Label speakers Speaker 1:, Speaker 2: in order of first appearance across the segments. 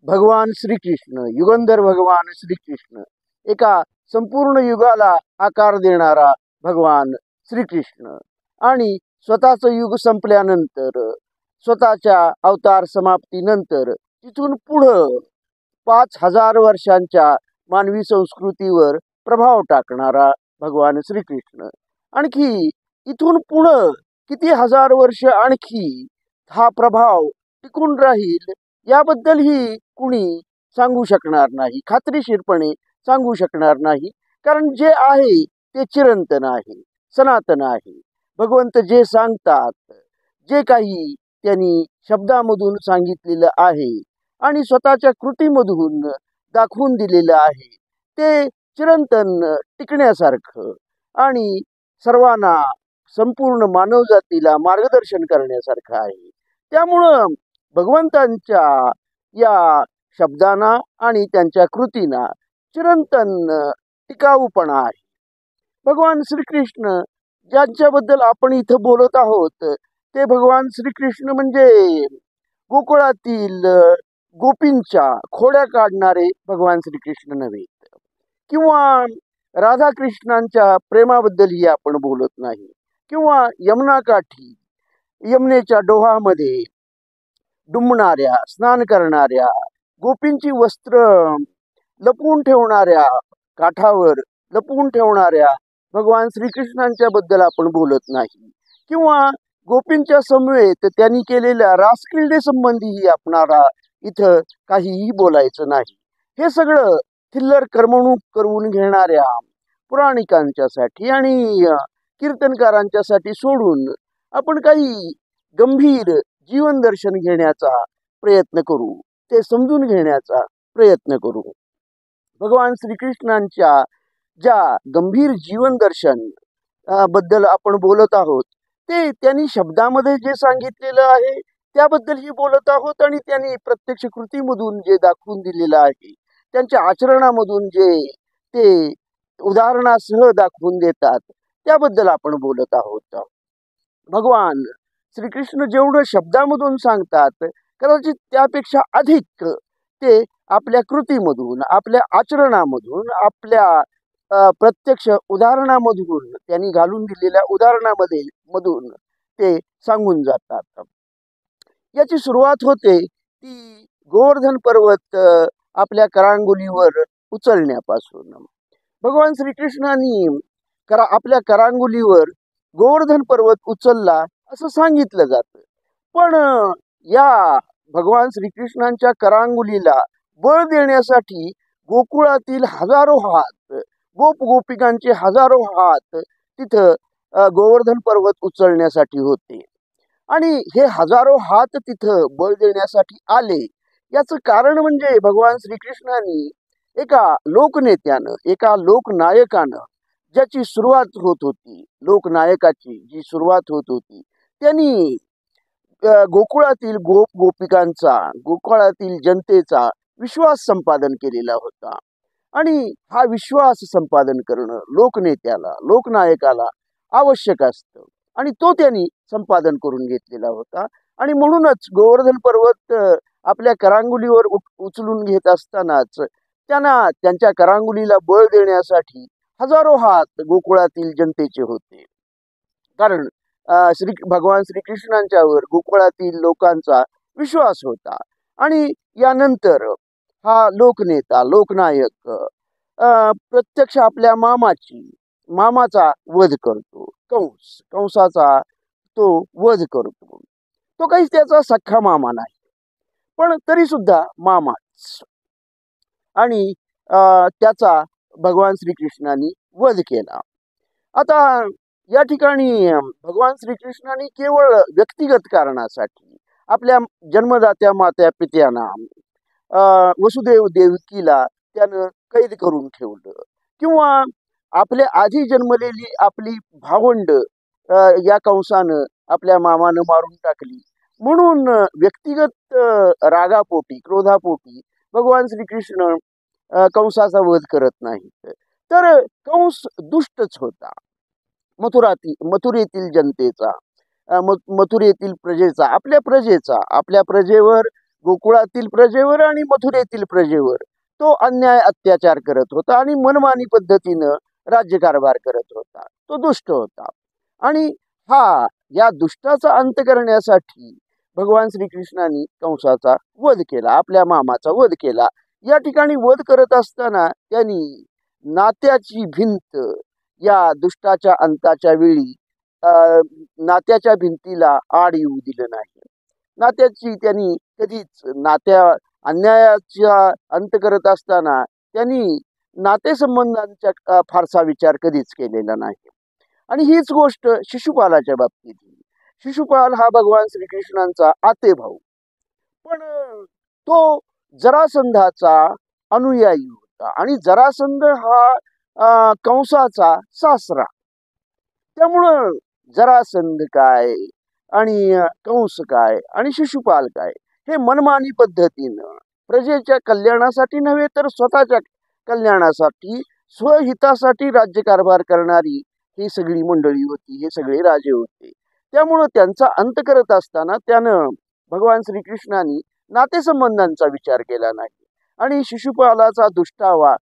Speaker 1: भगवान श्रीकृष्ण, युगंधर भगवान श्रीकृष्ण, एका संपूर्ण युगाला आकार देणारा भगवान श्रीकृष्ण आणि स्वतःचं युग संपल्यानंतर, स्वतःच्या अवतार समाप्तीनंतर तिथून पुढं 5000 वर्षांच्या मानवी संस्कृतीवर प्रभाव टाकणारा भगवान श्रीकृष्ण. आणखी इथून पुढं किती हजार वर्ष आणखी हा प्रभाव टिकून राहील याबद्दलही कुणी सांगू शकणार नाही, खात्रीशीरपणे सांगू शकणार नाही. कारण जे आहे ते चिरंतन आहे, सनातन आहे. भगवंत जे सांगतात, जे काही त्यांनी शब्दामधून सांगितलेलं आहे आणि स्वतःच्या कृतीमधून दाखवून दिलेलं आहे, ते चिरंतन टिकण्यासारखं आणि सर्वांना, संपूर्ण मानवजातीला मार्गदर्शन करण्यासारखं आहे. त्यामुळं भगवंतांच्या या शब्दांना आणि त्यांच्या कृतींना चिरंतन टिकाऊपणा आहे. भगवान श्रीकृष्ण ज्यांच्याबद्दल आपण इथं बोलत आहोत ते भगवान श्रीकृष्ण म्हणजे गोकुळातील गोपींच्या खोड्या काढणारे भगवान श्रीकृष्ण नव्हे, किंवा राधाकृष्णांच्या प्रेमाबद्दलही आपण बोलत नाही, किंवा यमुना काठी, यमुनेच्या डोहामध्ये डुंबणाऱ्या, स्नान करणाऱ्या, गोपींची वस्त्र लपवून ठेवणाऱ्या, काठावर लपवून ठेवणाऱ्या भगवान श्रीकृष्णांच्या बद्दल आपण बोलत नाही, किंवा गोपींच्या समवेत त्यांनी केलेल्या रासक्रीडे संबंधीही आपणाला इथं काहीही बोलायचं नाही. हे सगळं थिल्लर करमणूक करून घेणाऱ्या पुराणिकांच्यासाठी आणि कीर्तनकारांच्यासाठी सोडून आपण काही गंभीर जीवन दर्शन घेण्याचा प्रयत्न करू, ते समजून घेण्याचा प्रयत्न करू. भगवान श्रीकृष्णांच्या ज्या गंभीर जीवन दर्शन बद्दल आपण बोलत आहोत ते त्यांनी शब्दामध्ये जे सांगितलेलं आहे त्याबद्दलही बोलत आहोत, आणि त्यांनी प्रत्यक्ष कृतीमधून जे दाखवून दिलेलं आहे, त्यांच्या आचरणामधून जे ते उदाहरणासह दाखवून देतात त्याबद्दल आपण बोलत आहोत. भगवान श्रीकृष्ण जेवढं शब्दामधून सांगतात कदाचित त्यापेक्षा अधिक ते आपल्या कृतीमधून, आपल्या आचरणामधून, आपल्या प्रत्यक्ष उदाहरणामधून, त्यांनी घालून दिलेल्या उदाहरणामध्ये मधून ते सांगून जातात. याची सुरुवात होते ती गोवर्धन पर्वत आपल्या करांगुलीवर उचलण्यापासून. भगवान श्रीकृष्णांनी आपल्या करांगुलीवर गोवर्धन पर्वत उचलला असं सांगितलं जातं. पण या भगवान श्रीकृष्णांच्या करांगुलीला बळ देण्यासाठी गोकुळातील हजारो हात, गोपिकांचे हजारो हात तिथं गोवर्धन पर्वत उचलण्यासाठी होते. आणि हे हजारो हात तिथं बळ देण्यासाठी आले याचं कारण म्हणजे भगवान श्रीकृष्णांनी एका लोकनेत्यानं, एका लोकनायकानं ज्याची सुरुवात होत होती, लोकनायकाची जी सुरुवात होत होती, त्यांनी गोकुळातील गोपिकांचा, गोकुळातील जनतेचा विश्वास संपादन केलेला होता. आणि हा विश्वास संपादन करणं लोकनेत्याला, लोकनायकाला आवश्यक असतं, आणि तो त्यांनी संपादन करून घेतलेला होता. आणि म्हणूनच गोवर्धन पर्वत आपल्या करांगुलीवर उचलून घेत असतानाच त्यांना त्यांच्या करांगुलीला बळ देण्यासाठी हजारो हात गोकुळातील जनतेचे होते. कारण भगवान श्रीकृष्णांच्यावर गोकुळातील लोकांचा विश्वास होता. आणि यानंतर हा लोकनेता, लोकनायक प्रत्यक्ष आपल्या मामाचा वध करतो, कंसाचा तो वध करतो. तो काही त्याचा सख्खा मामा नाही, पण तरी सुद्धा मामाच. आणि त्याचा भगवान श्रीकृष्णांनी वध केला. आता या ठिकाणी भगवान श्रीकृष्णांनी केवळ व्यक्तिगत कारणासाठी आपल्या जन्मदात्या मात्या पित्यांना, वसुदेव देवकीला त्यानं कैद करून ठेवलं, किंवा आपल्या आधी जन्मलेली आपली भावंड या कंसानं आपल्या मामानं मारून टाकली म्हणून व्यक्तिगत रागापोटी, क्रोधापोटी भगवान श्रीकृष्ण कंसाचा वध करत नाहीत. तर कंस दुष्टच होता. मथुरेतील जनतेचा, मथुरेतील प्रजेचा, आपल्या प्रजेवर गोकुळातील प्रजेवर आणि मथुरेतील प्रजेवर तो अन्याय अत्याचार करत होता आणि मनमानी पद्धतीनं राज्यकारभार करत होता. तो दुष्ट होता. आणि या दुष्टाचा अंत करण्यासाठी भगवान श्रीकृष्णाने कंसाचा वध केला, आपल्या मामाचा वध केला. या ठिकाणी वध करत असताना त्यांनी नात्याची भिंत या दुष्टाच्या अंताच्या वेळी नात्याच्या भिंतीला आड येऊ दिलं नाही. नात्याची त्यांनी कधीच अन्यायाचा अंत करत असताना त्यांनी नातेसंबंधांचा फारसा विचार कधीच केलेला नाही. आणि हीच गोष्ट शिशुपालाच्या बाबतीत. शिशुपाल हा भगवान श्रीकृष्णांचा आते भाऊ, पण तो जरासंधाचा अनुयायी होता आणि जरासंध हा कंसाचा सासरा. त्यामुळं जरासंध काय आणि कंस काय आणि शिशुपाल काय हे मनमानी पद्धतीनं प्रजेच्या कल्याणासाठी नव्हे तर स्वतःच्या कल्याणासाठी, स्वहितासाठी राज्यकारभार करणारी ही सगळी मंडळी होती, हे सगळे राजे होते. त्यामुळं त्यांचा अंत करत असताना त्यानं भगवान श्रीकृष्णांनी नातेसंबंधांचा विचार केला नाही. आणि शिशुपालाचा दुष्टावा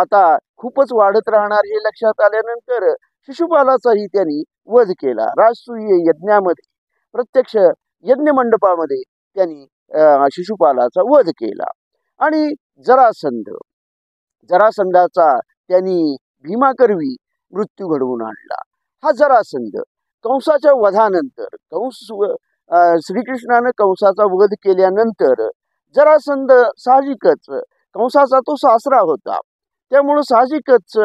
Speaker 1: आता खूपच वाढत राहणार हे लक्षात आल्यानंतर शिशुपालाचाही त्यांनी वध केला. राजसूय यज्ञामध्ये, प्रत्यक्ष यज्ञ मंडपामध्ये त्यांनी शिशुपालाचा वध केला. आणि जरासंधाचा त्यांनी भीमाकरवी मृत्यू घडवून आणला. हा जरासंध कंसाच्या वधानंतर, श्रीकृष्णानं कंसाचा वध केल्यानंतर जरासंध साहजिकच, कंसाचा तो सासरा होता, त्यामुळं साहजिकच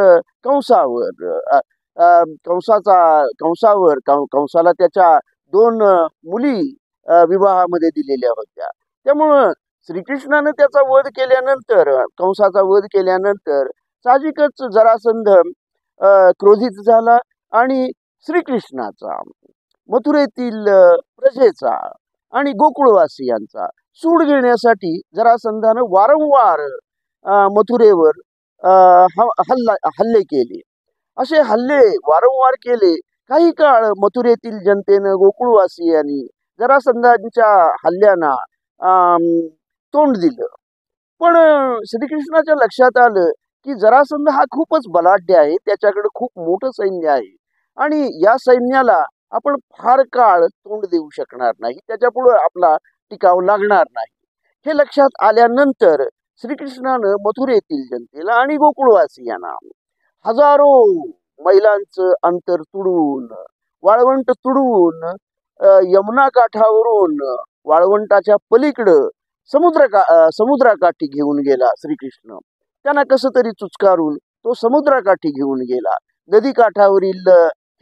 Speaker 1: कंसाला त्याच्या 2 मुली विवाहामध्ये दिलेल्या होत्या. त्यामुळं श्रीकृष्णानं त्याचा वध केल्यानंतर, कंसाचा वध केल्यानंतर साहजिकच जरासंध क्रोधित झाला आणि श्रीकृष्णाचा, मथुरेतील प्रजेचा आणि गोकुळवासियांचा सूड घेण्यासाठी जरासंधानं वारंवार मथुरेवर हल्ले केले. असे हल्ले वारंवार केले. काही काळ मथुरेतील जनतेनं, गोकुळवासियांनी जरासंधांच्या हल्ल्यांना तोंड दिलं. पण श्रीकृष्णाच्या लक्षात आलं की जरासंध हा खूपच बलाढ्य आहे, त्याच्याकडे खूप मोठं सैन्य आहे आणि या सैन्याला आपण फार काळ तोंड देऊ शकणार नाही, त्याच्यापुढे आपला टिकाव लागणार नाही. हे लक्षात आल्यानंतर श्रीकृष्णानं मथुरेतील जनतेला आणि गोकुळवासियांना हजारो मैलांचं अंतर तुडवून, वाळवंट तुडवून, यमुना काठावरून वाळवंटाच्या पलीकडं समुद्राकाठी घेऊन गेला श्रीकृष्ण. त्यांना कसं तरी चुचकारून तो समुद्राकाठी घेऊन गेला. नदी काठावरील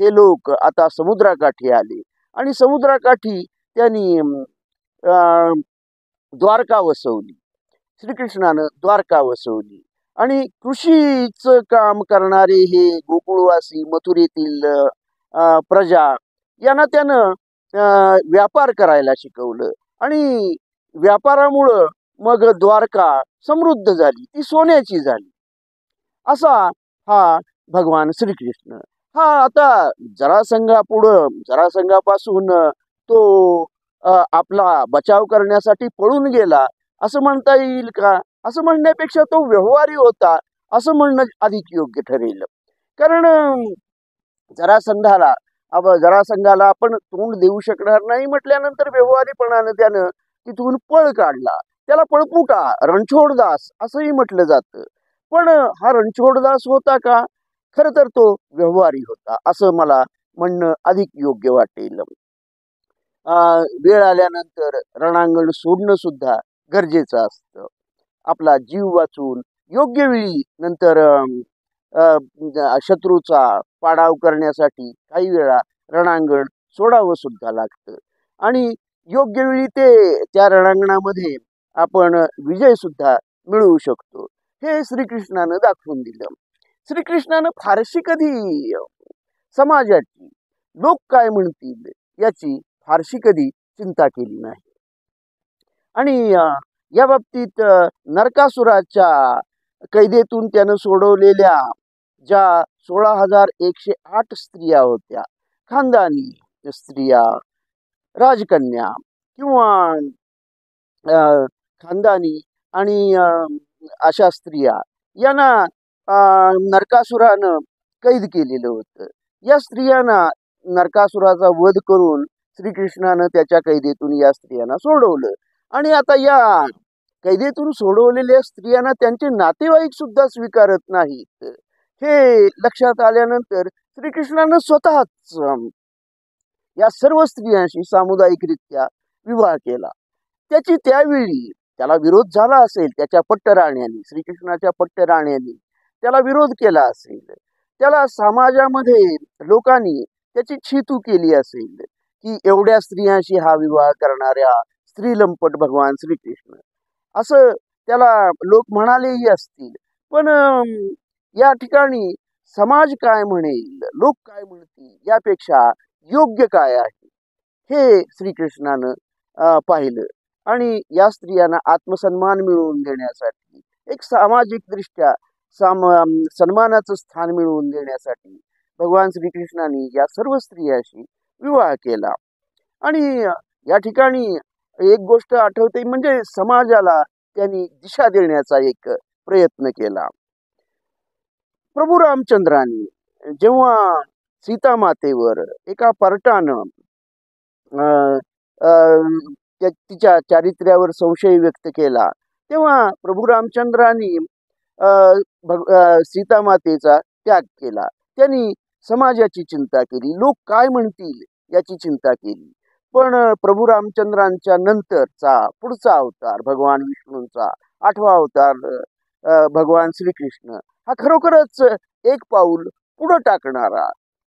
Speaker 1: हे लोक आता समुद्राकाठी आले आणि समुद्राकाठी त्यांनी द्वारका वसवली. श्रीकृष्णानं द्वारका वसवली आणि कृषीचं काम करणारे हे गोकुळवासी, मथुरेतील प्रजा यांना त्यानं व्यापार करायला शिकवलं आणि व्यापारामुळं मग द्वारका समृद्ध झाली, ती सोन्याची झाली. असा हा भगवान श्रीकृष्ण. हा आता जरासंघापासून तो आपला बचाव करण्यासाठी पळून गेला असं म्हणता येईल का? असं म्हणण्यापेक्षा तो व्यवहारी होता असं म्हणणं अधिक योग्य ठरेल. कारण जरासंघाला आपण तोंड देऊ शकणार नाही म्हटल्यानंतर व्यवहारीपणानं त्यानं तिथून पळ काढला. त्याला पळपुटा, रणछोडदास असंही म्हटलं जातं. पण हा रणछोडदास होता का? खरं तर तो व्यवहारी होता असं मला म्हणणं अधिक योग्य वाटेल. वेळ आल्यानंतर रणांगण सोडणं सुद्धा गरजेचं असतं. आपला जीव वाचून योग्य वेळी नंतर शत्रूचा पाडाव करण्यासाठी काही वेळा रणांगण सोडावं सुद्धा लागतं आणि योग्य वेळी त्या रणांगणामध्ये आपण विजय सुद्धा मिळवू शकतो. हे श्रीकृष्णानं दाखवून दिलं. श्रीकृष्णानं फारशी कधी समाजाची, लोक काय म्हणतील याची फारशी कधी चिंता केली नाही. आणि या बाबतीत नरकासुराच्या कैदेतून त्यानं सोडवलेल्या ज्या 16,108 स्त्रिया होत्या, खानदानी स्त्रिया, राजकन्या किंवा खानदानी आणि अशा स्त्रिया यांना नरकासुरानं कैद केलेलं होतं. या स्त्रियांना नरकासुराचा वध करून श्रीकृष्णानं त्याच्या कैदेतून या स्त्रियांना सोडवलं. आणि आता या कैदेतून सोडवलेल्या स्त्रियांना त्यांचे नातेवाईक सुद्धा स्वीकारत नाहीत. हे लक्षात आल्यानंतर श्रीकृष्णानं स्वतःच या सर्व स्त्रियांशी सामुदायिकरित्या विवाह केला. त्याची त्यावेळी त्याला विरोध झाला असेल, त्याच्या पट्टराण्यांनी, श्रीकृष्णाच्या पट्टराण्यांनी त्याला विरोध केला असेल, त्याला समाजामध्ये लोकांनी त्याची छीतू केली असेल की एवढ्या स्त्रियांशी हा विवाह करणाऱ्या स्त्रीलंपट भगवान श्रीकृष्ण, असं त्याला लोक म्हणालेही असतील. पण या ठिकाणी समाज काय म्हणेल, लोक काय म्हणतील, यापेक्षा योग्य काय आहे हे श्रीकृष्णानं पाहिलं. आणि या स्त्रियांना आत्मसन्मान मिळवून देण्यासाठी, एक सामाजिक दृष्ट्या सन्मानाचं स्थान मिळवून देण्यासाठी भगवान श्रीकृष्णाने या सर्व स्त्रियांशी विवाह केला. आणि या ठिकाणी एक गोष्ट आठवते, म्हणजे समाजाला त्यांनी दिशा देण्याचा एक प्रयत्न केला. प्रभू रामचंद्रांनी जेव्हा सीतामातेवर एका पर्टानं तिच्या चारित्र्यावर संशय व्यक्त केला, तेव्हा प्रभू रामचंद्रांनी सीतामातेचा त्याग केला. त्यांनी समाजाची चिंता केली, लोक काय म्हणतील याची चिंता केली. पण प्रभू रामचंद्रांच्या नंतरचा पुढचा अवतार भगवान विष्णूंचा 8वा अवतार भगवान श्रीकृष्ण हा खरोखरच एक पाऊल पुढं टाकणारा,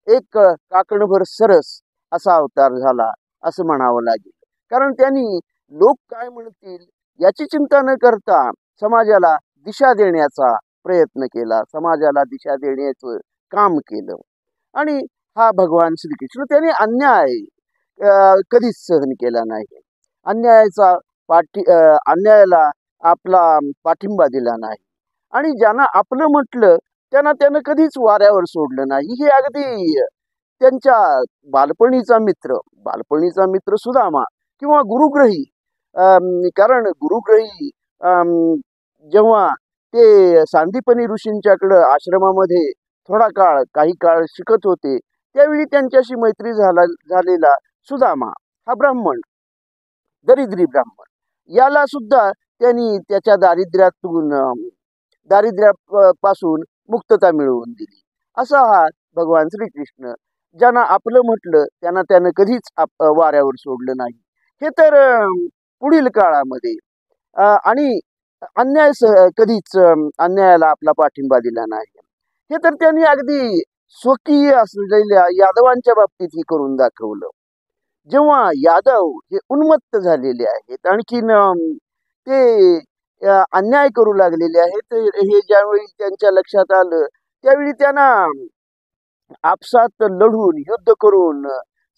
Speaker 1: एक काकणभर सरस असा अवतार झाला असं म्हणावं लागेल. कारण त्यांनी लोक काय म्हणतील याची चिंता न करता समाजाला दिशा देण्याचा प्रयत्न केला, समाजाला दिशा देण्याचं काम केलं. आणि हा भगवान श्रीकृष्ण त्याने अन्याय कधीच सहन केला नाही, अन्यायाला आपला पाठिंबा दिला नाही. आणि ज्यांना आपलं म्हटलं त्यांना त्यानं कधीच वाऱ्यावर सोडलं नाही. हे अगदी त्यांच्या बालपणीचा मित्र सुदामा किंवा गुरुग्रही, कारण गुरुग्रही जेव्हा ते सांदीपनी ऋषींच्याकडं आश्रमामध्ये काही काळ शिकत होते, त्यावेळी त्यांच्याशी मैत्री झालेला सुदामा हा ब्राह्मण, दरिद्री ब्राह्मण, याला सुद्धा त्यांनी त्याच्या दारिद्र्यापासून मुक्तता मिळवून दिली. असा हा भगवान श्रीकृष्ण, ज्यांना आपलं म्हटलं त्यांना त्यानं कधीच वाऱ्यावर सोडलं नाही. हे तर पुढील काळामध्ये आणि कधीच अन्यायाला आपला पाठिंबा दिला नाही. हे तर त्यांनी अगदी स्वकीय असलेल्या यादवांच्या बाबतीत करून दाखवलं. जेव्हा यादव हे उन्मत्त झालेले आहेत, आणखीन ते अन्याय करू लागलेले आहेत, हे ज्यावेळी त्यांच्या लक्षात आलं त्यावेळी त्यांना आपसात लढून युद्ध करून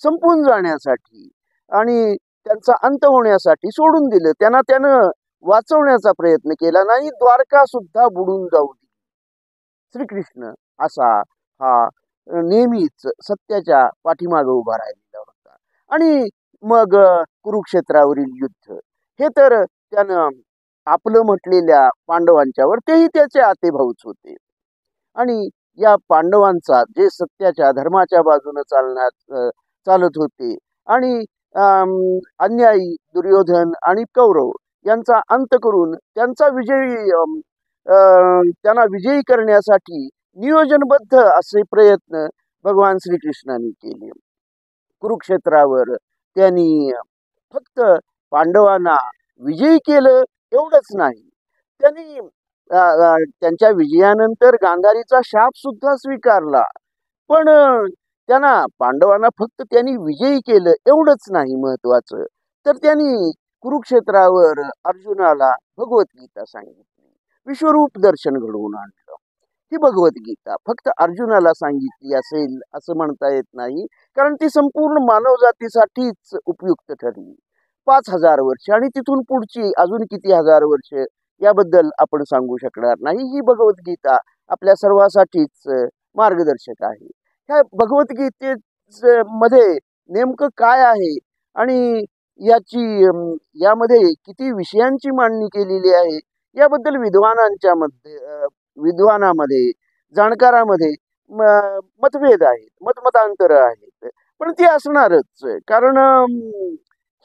Speaker 1: संपून जाण्यासाठी आणि त्यांचा अंत होण्यासाठी सोडून दिलं. त्यानं वाचवण्याचा प्रयत्न केला नाही, द्वारका सुद्धा बुडून जाऊ दिली. श्रीकृष्ण असा हा नेहमीच सत्याच्या पाठीमागे उभा राहिलेला होता. आणि मग कुरुक्षेत्रावरील युद्ध, हे तर त्यानं आपलं म्हटलेल्या पांडवांच्यावर, तेही त्याचे आतेभाऊच होते. आणि या पांडवांचा जे सत्याच्या धर्माच्या बाजूने चालत होते आणि अन्यायी दुर्योधन आणि कौरव यांचा अंत करून त्यांना विजयी करण्यासाठी नियोजनबद्ध असे प्रयत्न भगवान श्रीकृष्णांनी केले. कुरुक्षेत्रावर त्यांनी फक्त पांडवांना विजयी केलं एवढंच नाही, त्यांनी त्यांच्या विजयानंतर गांधारीचा शाप सुद्धा स्वीकारला. पण पांडवांना फक्त त्यांनी विजयी केलं एवढंच नाही महत्वाचं, तर त्यांनी कुरुक्षेत्रावर अर्जुनाला भगवद्गीता सांगितली, विश्वरूप दर्शन घडवून आणलं. ही भगवद्गीता फक्त अर्जुनाला सांगितली असेल असं म्हणता येत नाही, कारण ती संपूर्ण मानवजातीसाठीच उपयुक्त ठरली. 5000 वर्ष आणि तिथून पुढची अजून किती हजार वर्ष याबद्दल आपण सांगू शकणार नाही. ही भगवद्गीता आपल्या सर्वांसाठीच मार्गदर्शक आहे. ह्या भगवद्गीते मध्ये नेमकं काय आहे आणि यामध्ये किती विषयांची मांडणी केलेली आहे याबद्दल विद्वानामध्ये जाणकारामध्ये मतभेद आहेत, मतमतांतर आहेत. पण ती असणारच, कारण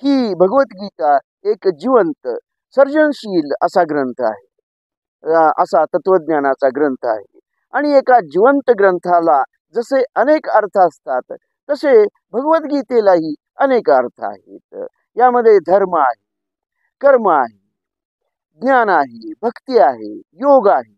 Speaker 1: ही भगवद्गीता एक जिवंत सर्जनशील असा ग्रंथ आहे, असा तत्वज्ञानाचा ग्रंथ आहे. आणि एका जिवंत ग्रंथाला जसे अनेक अर्थ असतात तसे भगवद्गीतेलाही अनेक अर्थ आहेत. यामध्ये धर्म आहे, कर्म आहे, ज्ञान आहे, भक्ती आहे, योग आहे,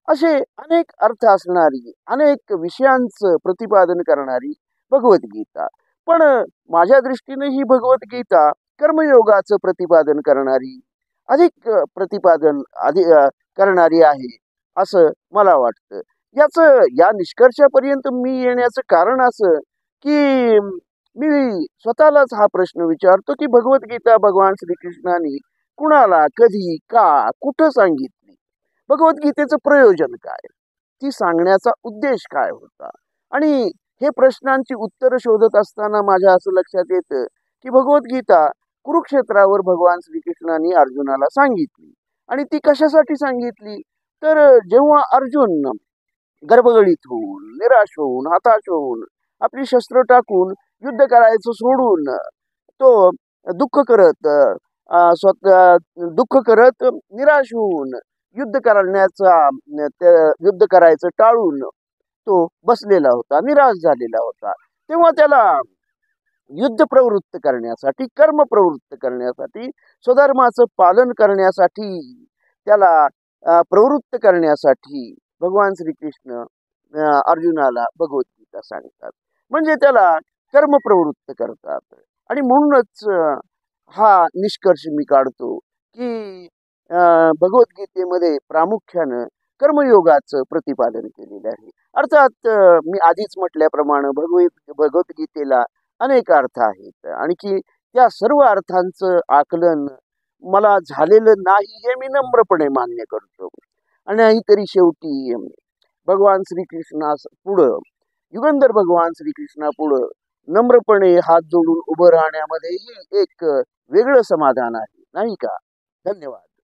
Speaker 1: असे अनेक अर्थ असणारी, अनेक विषयांचं प्रतिपादन करणारी भगवद्गीता. पण माझ्या दृष्टीने ही भगवद्गीता कर्मयोगाचं प्रतिपादन करणारी, अधिक करणारी आहे असं मला वाटतं. या निष्कर्षापर्यंत मी येण्याचं कारण असं की मी स्वतःलाच हा प्रश्न विचारतो की भगवद्गीता भगवान श्रीकृष्णाने कुणाला, कधी, का, कुठं सांगितली? भगवद्गीतेचं प्रयोजन काय? ती सांगण्याचा उद्देश काय होता? आणि हे प्रश्नांची उत्तरं शोधत असताना माझ्या असं लक्षात येतं की भगवद्गीता कुरुक्षेत्रावर भगवान श्रीकृष्णाने अर्जुनाला सांगितली. आणि ती कशासाठी सांगितली? तर जेव्हा अर्जुन गर्भगळीत होऊन, निराश होऊन, हताश होऊन, आपली शस्त्र टाकून युद्ध करायचं सोडून तो दुःख करत दुःख करत निराश होऊन युद्ध करायचं टाळून तो बसलेला होता, निराश झालेला होता. तेव्हा त्याला युद्ध प्रवृत्त करण्यासाठी, कर्म प्रवृत्त करण्यासाठी, स्वधर्माचं पालन करण्यासाठी, त्याला प्रवृत्त करण्यासाठी भगवान श्रीकृष्ण अर्जुनाला भगवद्गीता सांगतात, म्हणजे त्याला कर्म प्रवृत्त करतात. आणि म्हणूनच हा निष्कर्ष मी काढतो की भगवद्गीतेमध्ये प्रामुख्यानं कर्मयोगाचं प्रतिपादन केलेलं आहे. अर्थात मी आधीच म्हटल्याप्रमाणे भगवद्गीतेला अनेक अर्थ आहेत, आणखी त्या सर्व अर्थांचं आकलन मला झालेलं नाही हे मी नम्रपणे मान्य करतो. आणि तरी शेवटी भगवान श्रीकृष्णास पुढं, युगंधर भगवान श्रीकृष्णा पुढं नम्रपणे हात जोडून उभं राहण्यामध्येही एक वेगळं समाधान आहे, नाही का? धन्यवाद.